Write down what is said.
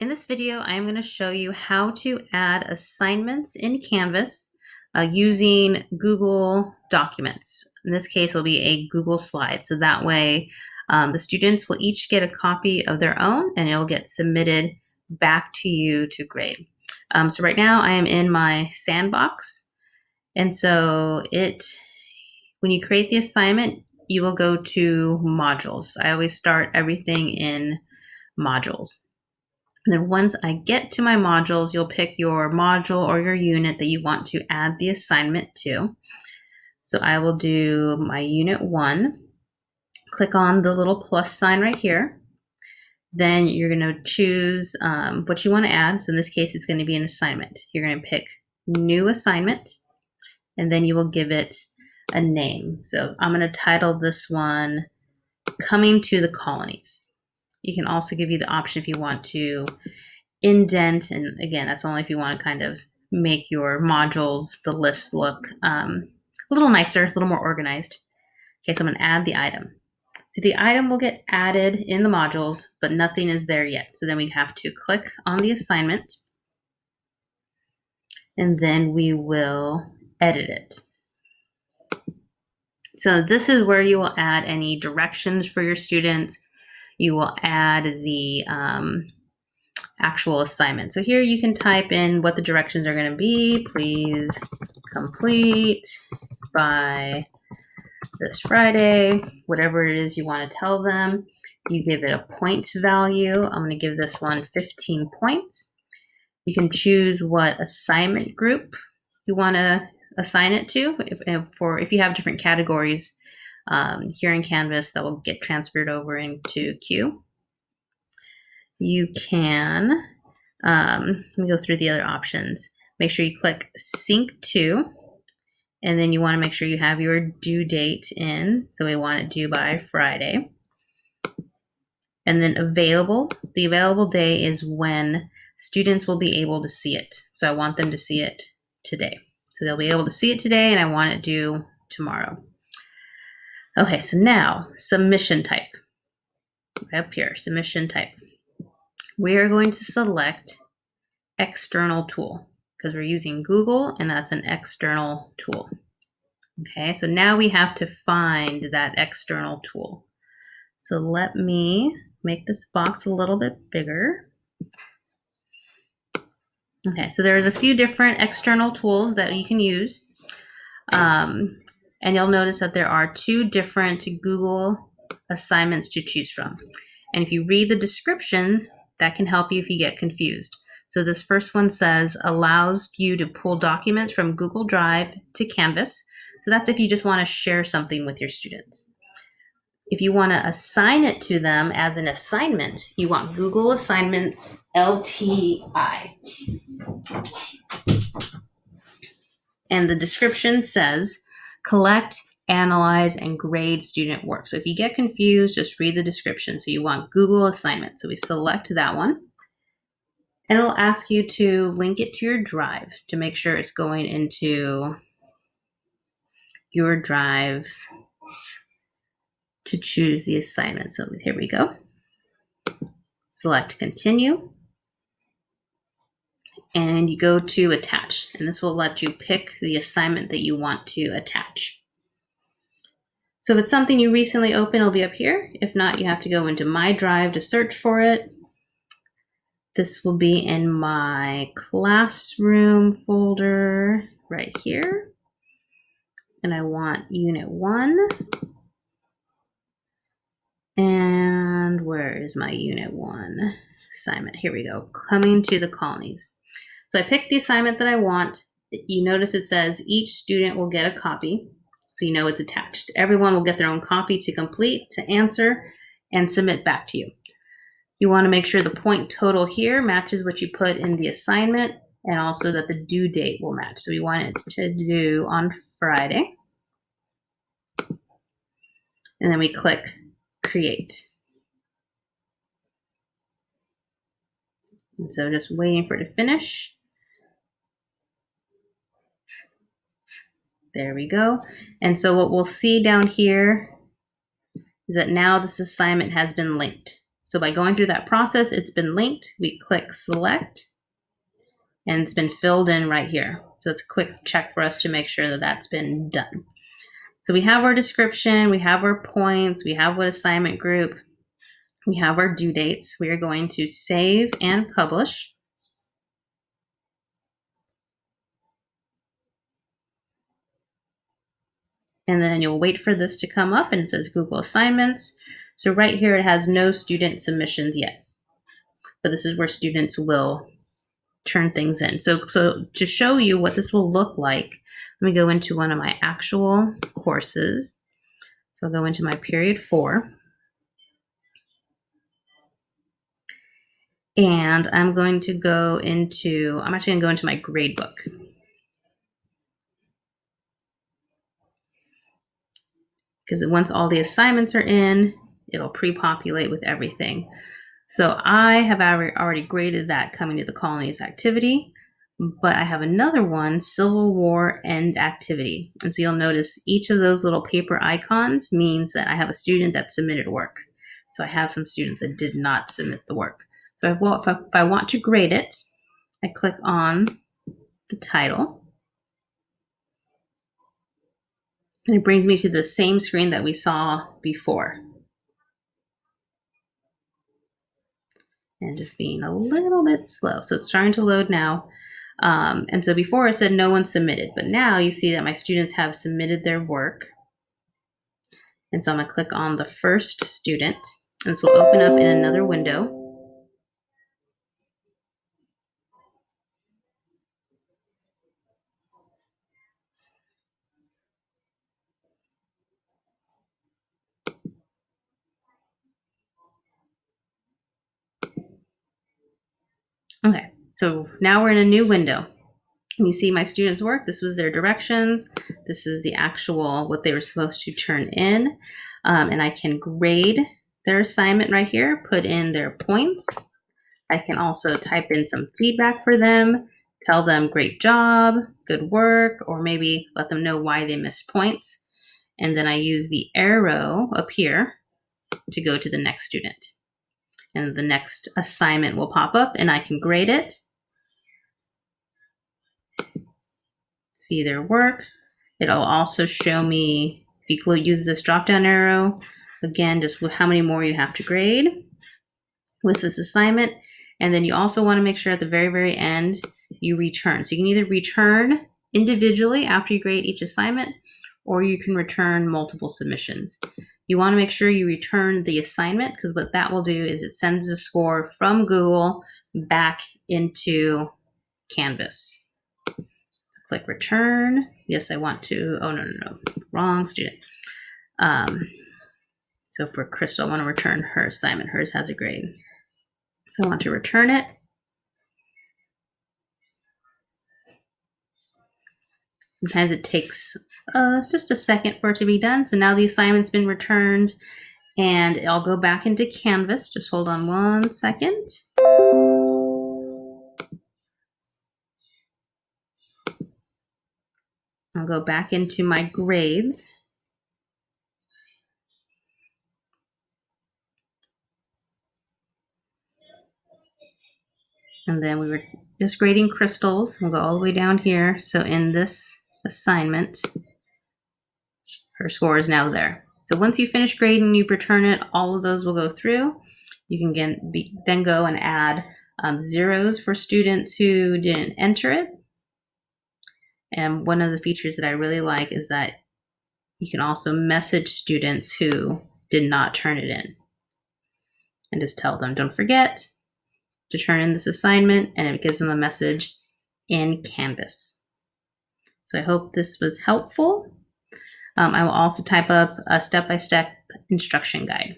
In this video, I am going to show you how to add assignments in Canvas using Google Documents. In this case, it'll be a Google slide. So that way the students will each get a copy of their own and it'll get submitted back to you to grade. So right now I am in my sandbox. And so when you create the assignment, you will go to modules. I always start everything in modules. And then once I get to my modules, you'll pick your module or your unit that you want to add the assignment to. So I will do my unit 1. Click on the little plus sign right here. Then you're going to choose what you want to add. So in this case, it's going to be an assignment. You're going to pick new assignment, and then you will give it a name. So I'm going to title this one Coming to the Colonies. You can also give you the option if you want to indent, and again, that's only if you want to kind of make your modules, the lists look a little nicer, a little more organized. Okay, so I'm going to add the item. So the item will get added in the modules, but nothing is there yet. So then we have to click on the assignment, and then we will edit it. So this is where you will add any directions for your students. You will add the actual assignment. So here you can type in what the directions are going to be. Please complete by this Friday, whatever it is you want to tell them. You give it a point value. I'm going to give this one 15 points. You can choose what assignment group you want to assign it to. If you have different categories here in Canvas, that will get transferred over into Q. You can, let me go through the other options. Make sure you click Sync To, and then you want to make sure you have your due date in. So we want it due by Friday. And then available. The available day is when students will be able to see it. So I want them to see it today. So they'll be able to see it today, and I want it due tomorrow. Okay, so now submission type. Up here, submission type. We are going to select external tool because we're using Google and that's an external tool. Okay, so now we have to find that external tool. So let me make this box a little bit bigger. Okay, so there's a few different external tools that you can use. And you'll notice that there are 2 different Google assignments to choose from. And if you read the description, that can help you if you get confused. So this first one says allows you to pull documents from Google Drive to Canvas. So that's if you just want to share something with your students. If you want to assign it to them as an assignment, you want Google Assignments LTI. And the description says collect, analyze, and grade student work. So if you get confused, just read the description. So you want Google Assignment. So we select that one. And it'll ask you to link it to your drive to make sure it's going into your drive to choose the assignment. So here we go. Select continue. And you go to attach. And this will let you pick the assignment that you want to attach. So if it's something you recently opened, it'll be up here. If not, you have to go into My Drive to search for it. This will be in my classroom folder right here. And I want Unit 1. And where is my Unit 1 assignment? Here we go. Coming to the Colonies. So I picked the assignment that I want. You notice it says each student will get a copy. So you know it's attached. Everyone will get their own copy to complete, to answer, and submit back to you. You want to make sure the point total here matches what you put in the assignment, and also that the due date will match. So we want it to do on Friday. And then we click Create. And so just waiting for it to finish. There we go. And so what we'll see down here is that now this assignment has been linked. So by going through that process, it's been linked. We click select and it's been filled in right here. So it's a quick check for us to make sure that that's been done. So we have our description, we have our points, we have what assignment group, we have our due dates. We are going to save and publish. And then you'll wait for this to come up and it says Google Assignments. So right here, it has no student submissions yet, but this is where students will turn things in. So to show you what this will look like, let me go into one of my actual courses. So I'll go into my period 4. And I'm actually going to go into my grade book. Because once all the assignments are in, it'll pre-populate with everything. So I have already graded that coming to the colonies activity, but I have another one, Civil War end activity. And so you'll notice each of those little paper icons means that I have a student that submitted work. So I have some students that did not submit the work. So if I want to grade it, I click on the title. And it brings me to the same screen that we saw before. And just being a little bit slow. So it's starting to load now. And so before I said no one submitted, but now you see that my students have submitted their work. And so I'm going to click on the first student, and this will open up in another window. Okay, so now we're in a new window. And you see my students' work. This was their directions. This is the actual, what they were supposed to turn in. And I can grade their assignment right here, put in their points. I can also type in some feedback for them, tell them great job, good work, or maybe let them know why they missed points. And then I use the arrow up here to go to the next student. And the next assignment will pop up and I can grade it. See their work. It'll also show me, if you use this drop down arrow, again, just how many more you have to grade with this assignment. And then you also want to make sure at the very, very end, you return. So you can either return individually after you grade each assignment, or you can return multiple submissions. You want to make sure you return the assignment, because what that will do is it sends the score from Google back into Canvas. Click return. Yes, I want to, oh, no, wrong student. So for Crystal, I want to return her assignment. Hers has a grade. So I want to return it. Sometimes it takes just a second for it to be done. So now the assignment's been returned, and I'll go back into Canvas. Just hold on 1 second. I'll go back into my grades. And then we were just grading Crystals. We'll go all the way down here. So in this assignment, her score is now there. So once you finish grading, you've returned it, all of those will go through. You can then go and add zeros for students who didn't enter it. And one of the features that I really like is that you can also message students who did not turn it in. And just tell them, don't forget to turn in this assignment, and it gives them a message in Canvas. So I hope this was helpful. I will also type up a step-by-step instruction guide.